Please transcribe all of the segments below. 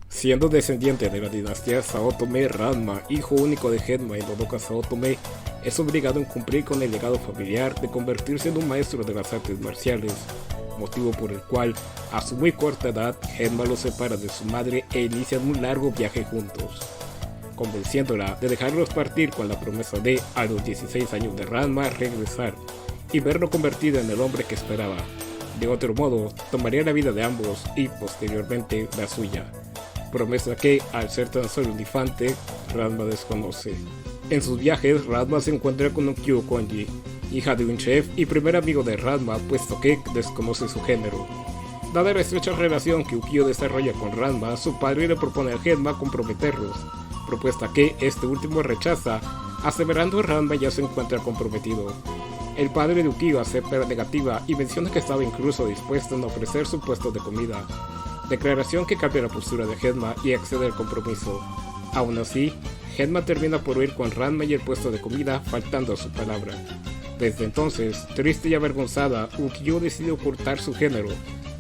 Siendo descendiente de la dinastía Saotome, Ranma, hijo único de Genma y Nodoka Saotome, es obligado a cumplir con el legado familiar de convertirse en un maestro de las artes marciales, motivo por el cual, a su muy corta edad, Genma lo separa de su madre e inician un largo viaje juntos, convenciéndola de dejarlos partir con la promesa de, a los 16 años de Ranma, regresar y verlo convertido en el hombre que esperaba. De otro modo, tomaría la vida de ambos y, posteriormente, la suya. Promesa que, al ser tan solo un infante, Ranma desconoce. En sus viajes, Ranma se encuentra con Ukyo Konji, hija de un chef y primer amigo de Ranma, puesto que desconoce su género. Dada la estrecha relación que Ukyo desarrolla con Ranma, su padre le propone a Genma comprometerlos, propuesta que este último rechaza, aseverando que Ranma ya se encuentra comprometido. El padre de Ukyo acepta la negativa y menciona que estaba incluso dispuesto a ofrecer su puesto de comida, declaración que cambia la postura de Genma y accede al compromiso. Aún así, Genma termina por huir con Ranma y el puesto de comida, faltando a su palabra. Desde entonces, triste y avergonzada, Ukyo decide ocultar su género,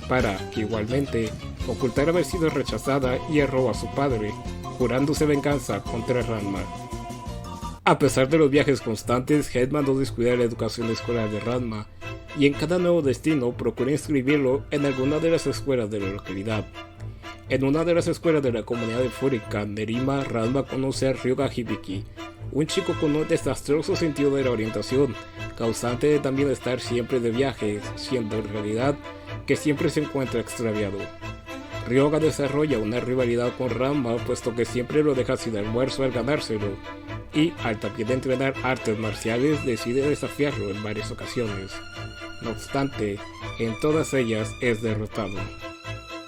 para que igualmente ocultar haber sido rechazada y erró a su padre, jurándose venganza contra Ranma. A pesar de los viajes constantes, Genma no descuida la educación escolar de Ranma, y en cada nuevo destino procura inscribirlo en alguna de las escuelas de la localidad. En una de las escuelas de la comunidad de Furika, Nerima, Ranma conoce a Ryoga Hibiki, un chico con un desastroso sentido de la orientación, causante de también estar siempre de viaje, siendo en realidad que siempre se encuentra extraviado. Ryoga desarrolla una rivalidad con Ranma, puesto que siempre lo deja sin almuerzo al ganárselo, y al también entrenar artes marciales decide desafiarlo en varias ocasiones. No obstante, en todas ellas es derrotado.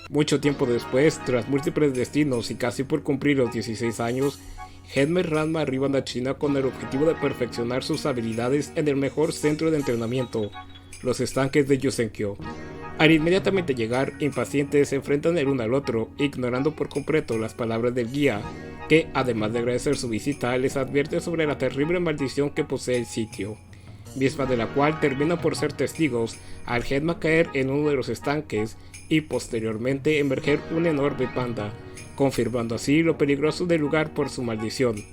Mucho tiempo después, tras múltiples destinos y casi por cumplir los 16 años, Genma y Ranma arriban a China con el objetivo de perfeccionar sus habilidades en el mejor centro de entrenamiento, los estanques de Yusenkyo. Al inmediatamente llegar, impacientes se enfrentan el uno al otro, ignorando por completo las palabras del guía, que, además de agradecer su visita, les advierte sobre la terrible maldición que posee el sitio, misma de la cual terminan por ser testigos al Genma caer en uno de los estanques y posteriormente emerger un enorme panda, confirmando así lo peligroso del lugar por su maldición.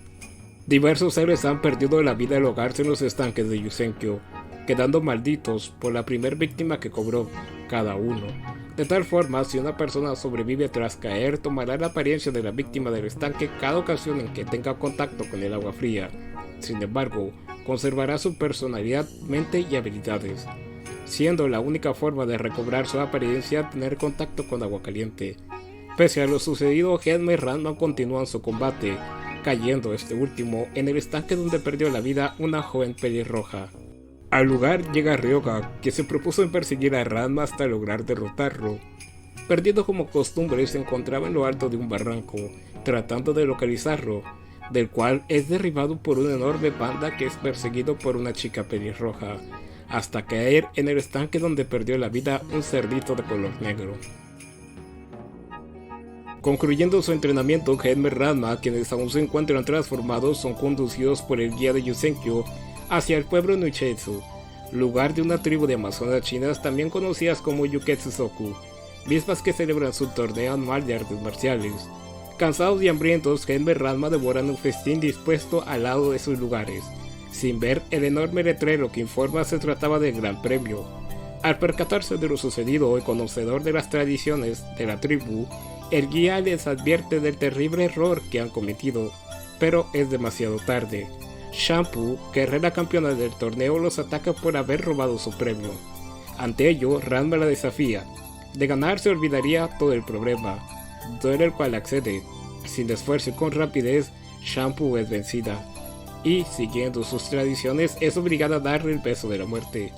Diversos seres han perdido la vida al ahogarse en los estanques de Yusenkyo, quedando malditos por la primer víctima que cobró cada uno. De tal forma, si una persona sobrevive tras caer, tomará la apariencia de la víctima del estanque cada ocasión en que tenga contacto con el agua fría. Sin embargo, conservará su personalidad, mente y habilidades, siendo la única forma de recobrar su apariencia tener contacto con agua caliente. Pese a lo sucedido, Genma y Ranma continúan su combate, cayendo este último en el estanque donde perdió la vida una joven pelirroja. Al lugar llega Ryoga, que se propuso en perseguir a Ranma hasta lograr derrotarlo. Perdido como costumbre, se encontraba en lo alto de un barranco, tratando de localizarlo, del cual es derribado por un enorme panda que es perseguido por una chica pelirroja, hasta caer en el estanque donde perdió la vida un cerdito de color negro. Concluyendo su entrenamiento, Genma y Ranma, quienes aún se encuentran transformados, son conducidos por el guía de Yusenkyo hacia el pueblo Nuichetsu, lugar de una tribu de amazonas chinas también conocidas como Yuketsu-soku, mismas que celebran su torneo anual de artes marciales. Cansados y hambrientos, Genma y Ranma devoran un festín dispuesto al lado de sus lugares, sin ver el enorme letrero que informa se trataba del gran premio. Al percatarse de lo sucedido y conocedor de las tradiciones de la tribu, el guía les advierte del terrible error que han cometido, pero es demasiado tarde. Shampoo, guerrera campeona del torneo, los ataca por haber robado su premio. Ante ello, Ranma la desafía. De ganar se olvidaría todo el problema, todo el cual accede. Sin esfuerzo y con rapidez, Shampoo es vencida, y, siguiendo sus tradiciones, es obligada a darle el beso de la muerte.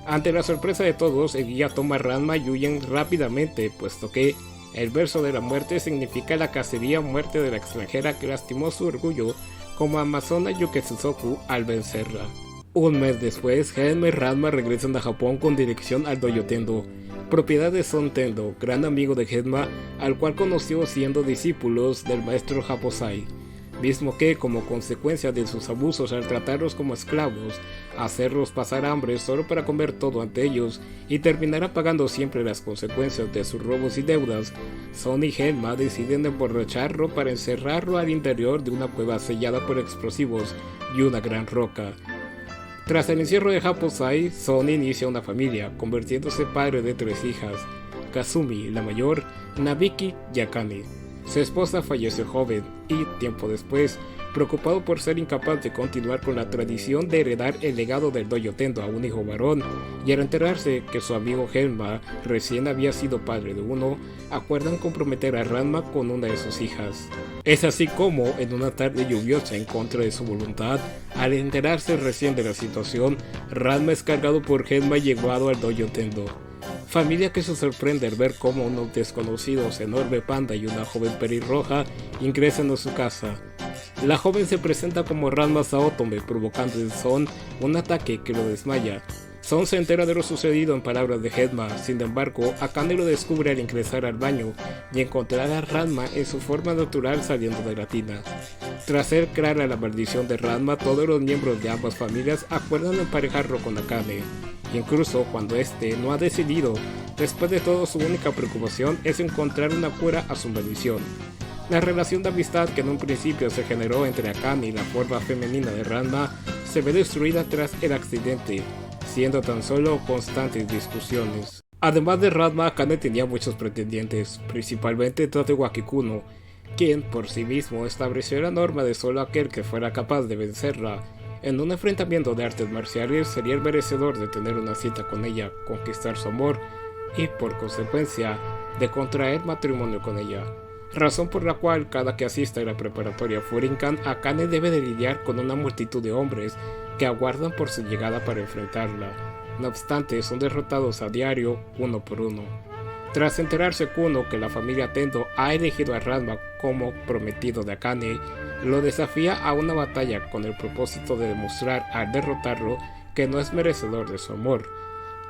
Ante la sorpresa de todos, el guía toma a Ranma y huyen rápidamente, puesto que el beso de la muerte significa la cacería muerte de la extranjera que lastimó su orgullo como amazona Yuketsu-soku al vencerla. Un mes después, Genma y Ranma regresan a Japón con dirección al Dojo Tendo, propiedad de Son Tendo, gran amigo de Genma, al cual conoció siendo discípulos del maestro Japosai. mismo que, como consecuencia de sus abusos al tratarlos como esclavos, hacerlos pasar hambre solo para comer todo ante ellos y terminará pagando siempre las consecuencias de sus robos y deudas, Son y Genma deciden emborracharlo para encerrarlo al interior de una cueva sellada por explosivos y una gran roca. Tras el encierro de Happosai, Son inicia una familia, convirtiéndose padre de 3 hijas, Kazumi, la mayor, Nabiki y Akane. Su esposa falleció joven y, tiempo después, preocupado por ser incapaz de continuar con la tradición de heredar el legado del Dojo Tendo a un hijo varón, y al enterarse que su amigo Genma recién había sido padre de uno, acuerdan comprometer a Ranma con una de sus hijas. Es así como, en una tarde lluviosa en contra de su voluntad, al enterarse recién de la situación, Ranma es cargado por Genma y llevado al Dojo Tendo. Familia que se sorprende al ver cómo unos desconocidos, enorme panda y una joven pelirroja ingresan a su casa. La joven se presenta como Ranma Saotome, provocando en Son un ataque que lo desmaya. Son se entera de lo sucedido en palabras de Genma, sin embargo, Akane lo descubre al ingresar al baño y encontrar a Ranma en su forma natural saliendo de la tina. Tras ser clara la maldición de Ranma, todos los miembros de ambas familias acuerdan emparejarlo con Akane. Incluso cuando este no ha decidido, después de todo su única preocupación es encontrar una cura a su maldición. La relación de amistad que en un principio se generó entre Akane y la forma femenina de Ranma se ve destruida tras el accidente, siendo tan solo constantes discusiones. Además de Ranma, Akane tenía muchos pretendientes, principalmente Tatewaki Kuno, quien por sí mismo estableció la norma de solo aquel que fuera capaz de vencerla. En un enfrentamiento de artes marciales sería el merecedor de tener una cita con ella, conquistar su amor y, por consecuencia, de contraer matrimonio con ella. Razón por la cual cada que asista a la preparatoria Furinkan, Akane debe de lidiar con una multitud de hombres que aguardan por su llegada para enfrentarla. No obstante, son derrotados a diario, uno por uno. Tras enterarse Kuno que la familia Tendo ha elegido a Ranma como prometido de Akane, lo desafía a una batalla con el propósito de demostrar al derrotarlo que no es merecedor de su amor.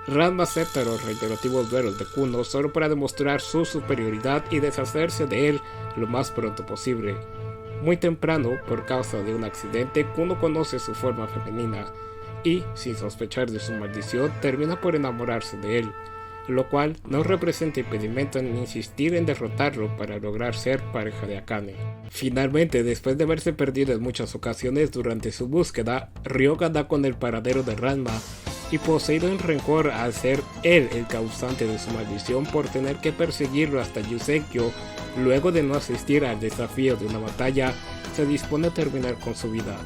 Ranma acepta los reiterativos duelos de Kuno solo para demostrar su superioridad y deshacerse de él lo más pronto posible. Muy temprano, por causa de un accidente, Kuno conoce su forma femenina y, sin sospechar de su maldición, termina por enamorarse de él, lo cual no representa impedimento en insistir en derrotarlo para lograr ser pareja de Akane. Finalmente, después de haberse perdido en muchas ocasiones durante su búsqueda, Ryoga da con el paradero de Ranma y, poseído en rencor al ser él el causante de su maldición por tener que perseguirlo hasta Yusenkyo, luego de no asistir al desafío de una batalla, se dispone a terminar con su vida.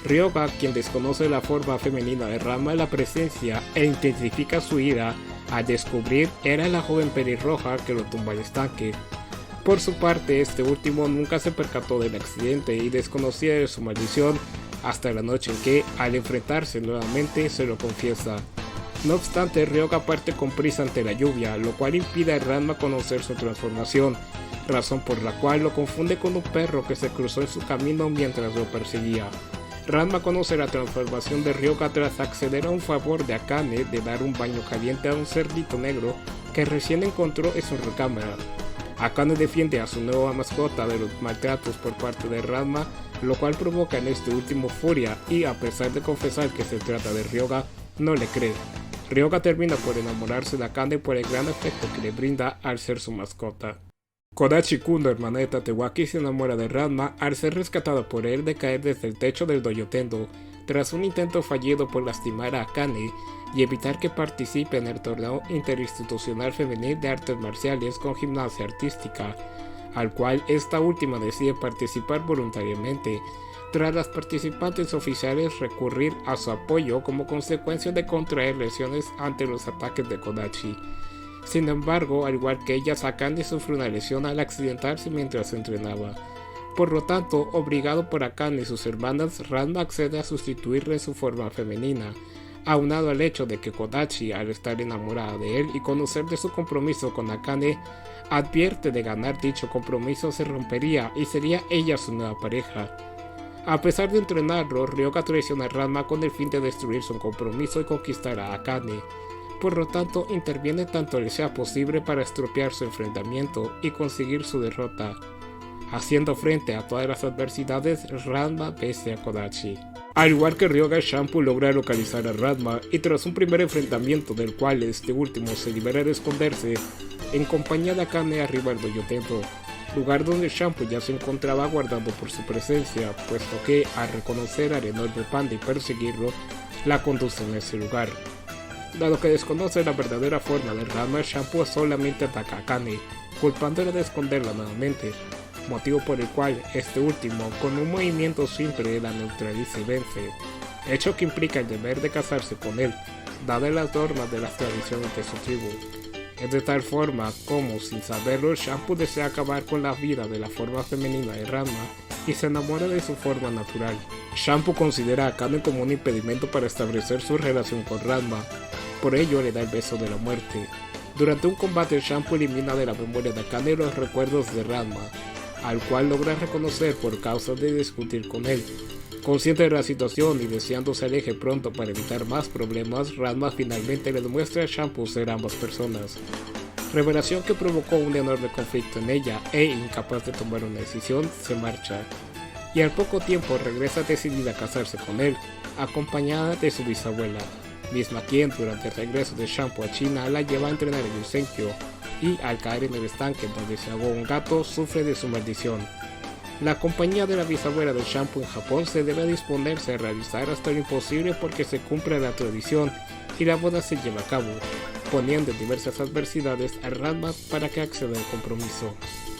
Ryoga, quien desconoce la forma femenina de Ranma, la presencia e intensifica su ira al descubrir era la joven pelirroja que lo tumba al estanque. Por su parte, este último nunca se percató del accidente y desconocía de su maldición hasta la noche en que, al enfrentarse nuevamente, se lo confiesa. No obstante, Ryoga parte con prisa ante la lluvia, lo cual impide a Ranma conocer su transformación, razón por la cual lo confunde con un perro que se cruzó en su camino mientras lo perseguía. Ranma conoce la transformación de Ryoga tras acceder a un favor de Akane de dar un baño caliente a un cerdito negro que recién encontró en su recámara. Akane defiende a su nueva mascota de los maltratos por parte de Ranma, lo cual provoca en este último furia y, a pesar de confesar que se trata de Ryoga, no le cree. Ryoga termina por enamorarse de Akane por el gran afecto que le brinda al ser su mascota. Kodachi Kuno, hermana de Tatewaki, se enamora de Ranma al ser rescatada por él de caer desde el techo del Dojo Tendo, tras un intento fallido por lastimar a Akane y evitar que participe en el torneo interinstitucional femenil de artes marciales con gimnasia artística, al cual esta última decide participar voluntariamente, tras las participantes oficiales recurrir a su apoyo como consecuencia de contraer lesiones ante los ataques de Kodachi. Sin embargo, al igual que ella, Akane sufre una lesión al accidentarse mientras entrenaba. Por lo tanto, obligado por Akane y sus hermanas, Ranma accede a sustituirle en su forma femenina, aunado al hecho de que Kodachi, al estar enamorada de él y conocer de su compromiso con Akane, advierte de ganar dicho compromiso se rompería y sería ella su nueva pareja. A pesar de entrenarlo, Ryoga traiciona a Ranma con el fin de destruir su compromiso y conquistar a Akane. Por lo tanto, interviene tanto le sea posible para estropear su enfrentamiento y conseguir su derrota. haciendo frente a todas las adversidades. Ranma vence a Kodachi. Al igual que Ryoga, Shampoo logra localizar a Ranma y tras un primer enfrentamiento del cual este último se libera de esconderse, en compañía de Akane arriba al Dojo Tento, lugar donde Shampoo ya se encontraba aguardando por su presencia, puesto que, al reconocer al enorme panda y perseguirlo, la conduce en ese lugar. Dado que desconoce la verdadera forma de Ranma, Shampoo solamente ataca a Akane, culpándole de esconderla nuevamente, motivo por el cual este último, con un movimiento simple, la neutraliza y vence, hecho que implica el deber de casarse con él, dadas las normas de las tradiciones de su tribu. Es de tal forma como, sin saberlo, Shampoo desea acabar con la vida de la forma femenina de Ranma y se enamora de su forma natural. Shampoo considera a Akane como un impedimento para establecer su relación con Ranma, por ello le da el beso de la muerte. Durante un combate, Shampoo elimina de la memoria de Akane los recuerdos de Ranma, al cual logra reconocer por causa de discutir con él. Consciente de la situación y deseando se aleje pronto para evitar más problemas, Ranma finalmente le demuestra a Shampoo ser ambas personas. Revelación que provocó un enorme conflicto en ella e, incapaz de tomar una decisión, se marcha. Y al poco tiempo regresa decidida a casarse con él, acompañada de su bisabuela, misma quien durante el regreso de Shampoo a China la lleva a entrenar en Yusenkyo, y al caer en el estanque donde se ahogó un gato sufre de su maldición. La compañía de la bisabuela de Shampoo en Japón se debe disponerse a realizar hasta lo imposible porque se cumpla la tradición y la boda se lleva a cabo, poniendo en diversas adversidades a Ranma para que acceda al compromiso.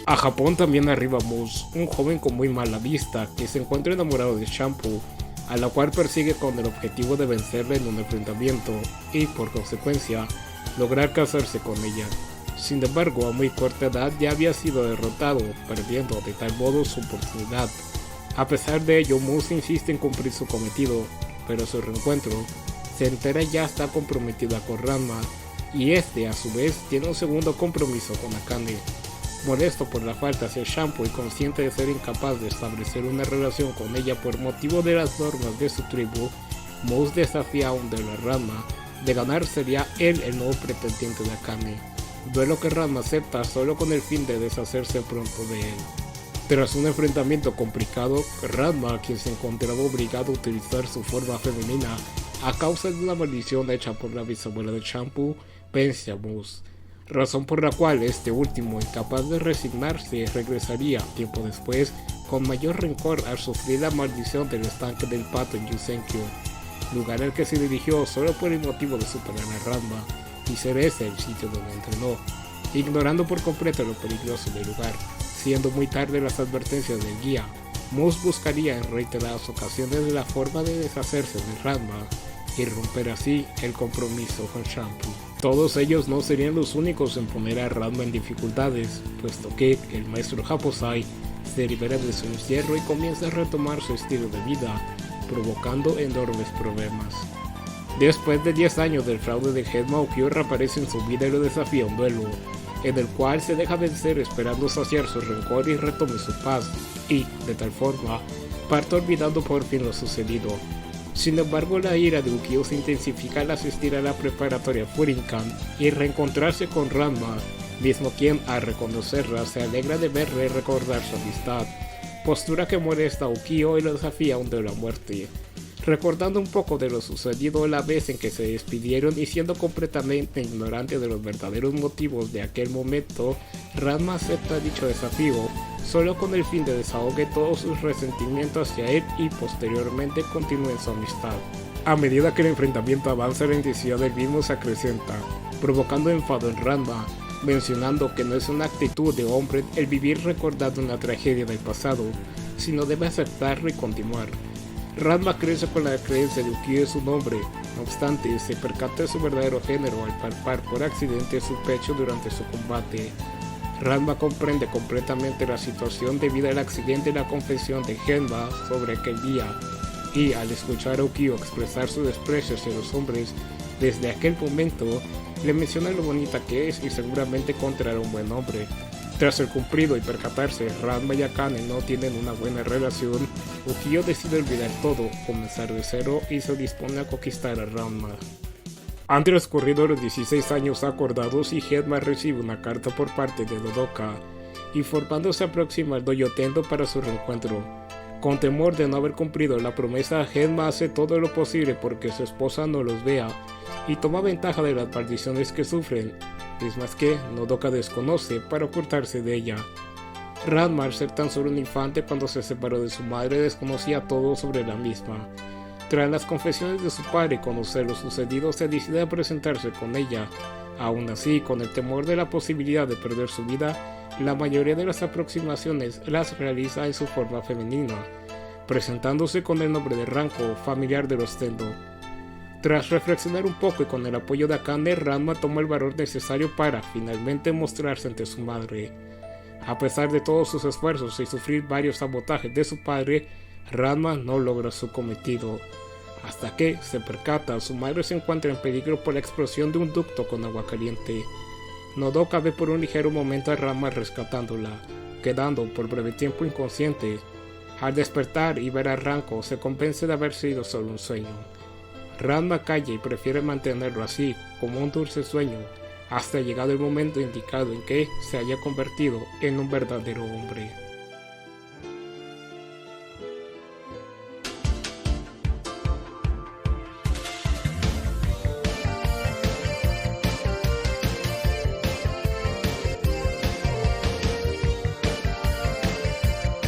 A Japón también arriba Moose, un joven con muy mala vista que se encuentra enamorado de Shampoo, a la cual persigue con el objetivo de vencerla en un enfrentamiento y, por consecuencia, lograr casarse con ella. Sin embargo, a muy corta edad ya había sido derrotado, perdiendo de tal modo su oportunidad. A pesar de ello, Moose insiste en cumplir su cometido, pero su reencuentro se entera ya está comprometida con Ranma, y este a su vez tiene un segundo compromiso con Akane. Molesto por la falta hacia Shampoo y consciente de ser incapaz de establecer una relación con ella por motivo de las normas de su tribu, Moose desafía a a Ranma. De ganar sería él el nuevo pretendiente de Akane. Duelo que Ranma acepta solo con el fin de deshacerse pronto de él. Tras un enfrentamiento complicado, Ranma, quien se encontraba obligado a utilizar su forma femenina a causa de una maldición hecha por la bisabuela de Shampoo, vence a Moose, razón por la cual este último, incapaz de resignarse, regresaría tiempo después con mayor rencor al sufrir la maldición del estanque del pato en Yusenkyo, lugar al que se dirigió solo por el motivo de superar a Ranma y ser ese el sitio donde entrenó, ignorando por completo lo peligroso del lugar. Siendo muy tarde las advertencias del guía, Moose buscaría en reiteradas ocasiones la forma de deshacerse de Ranma y romper así el compromiso con Shampoo. Todos ellos no serían los únicos en poner a Ranma en dificultades, puesto que el maestro Happosai se libera de su encierro y comienza a retomar su estilo de vida, provocando enormes problemas. Después de 10 años del fraude de Genma, Ukyo reaparece en su vida y lo desafía a un duelo, en el cual se deja vencer esperando saciar su rencor y retome su paz, y, de tal forma, parte olvidando por fin lo sucedido. Sin embargo, la ira de Ukyo se intensifica al asistir a la preparatoria Furinkan y reencontrarse con Ranma, mismo quien, al reconocerla, se alegra de verle y recordar su amistad, postura que molesta a Ukyo y lo desafía a un duelo a muerte. Recordando un poco de lo sucedido la vez en que se despidieron y siendo completamente ignorante de los verdaderos motivos de aquel momento, Ranma acepta dicho desafío, solo con el fin de desahogue todos sus resentimientos hacia él y posteriormente continúen su amistad. A medida que el enfrentamiento avanza, la intensidad del mismo se acrecenta, provocando enfado en Ranma, mencionando que no es una actitud de hombre el vivir recordando una tragedia del pasado, sino debe aceptarlo y continuar. Ranma crece con la creencia de Ukyo es su nombre, no obstante, se percata de su verdadero género al palpar por accidente su pecho durante su combate. Ranma comprende completamente la situación debido al accidente y la confesión de Genma sobre aquel día, y al escuchar a Ukyo expresar su desprecio hacia los hombres, desde aquel momento le menciona lo bonita que es y seguramente encontrará un buen hombre. Tras el cumplido y percatarse, Ranma y Akane no tienen una buena relación, Ukyo decide olvidar todo, comenzar de cero y se dispone a conquistar a Ranma. Han transcurrido los 16 años acordados y Genma recibe una carta por parte de Dodoka, Informándose se aproxima al dojo Tendo para su reencuentro. Con temor de no haber cumplido la promesa, Genma hace todo lo posible porque su esposa no los vea y toma ventaja de las maldiciones que sufren, mismas que Nodoka desconoce para ocultarse de ella. Ranma, al ser tan solo un infante cuando se separó de su madre, desconocía todo sobre la misma. Tras las confesiones de su padre y conocer lo sucedido, se decide a presentarse con ella. Aún así, con el temor de la posibilidad de perder su vida, la mayoría de las aproximaciones las realiza en su forma femenina, presentándose con el nombre de Ranko, familiar de los Tendo. Tras reflexionar un poco y con el apoyo de Akane, Ranma toma el valor necesario para finalmente mostrarse ante su madre. A pesar de todos sus esfuerzos y sufrir varios sabotajes de su padre, Ranma no logra su cometido, hasta que se percata su madre se encuentra en peligro por la explosión de un ducto con agua caliente. Nodoka ve por un ligero momento a Ranma rescatándola, quedando por breve tiempo inconsciente. Al despertar y ver a Ranko, se convence de haber sido solo un sueño. Ranma calla y prefiere mantenerlo así, como un dulce sueño, hasta llegado el momento indicado en que se haya convertido en un verdadero hombre.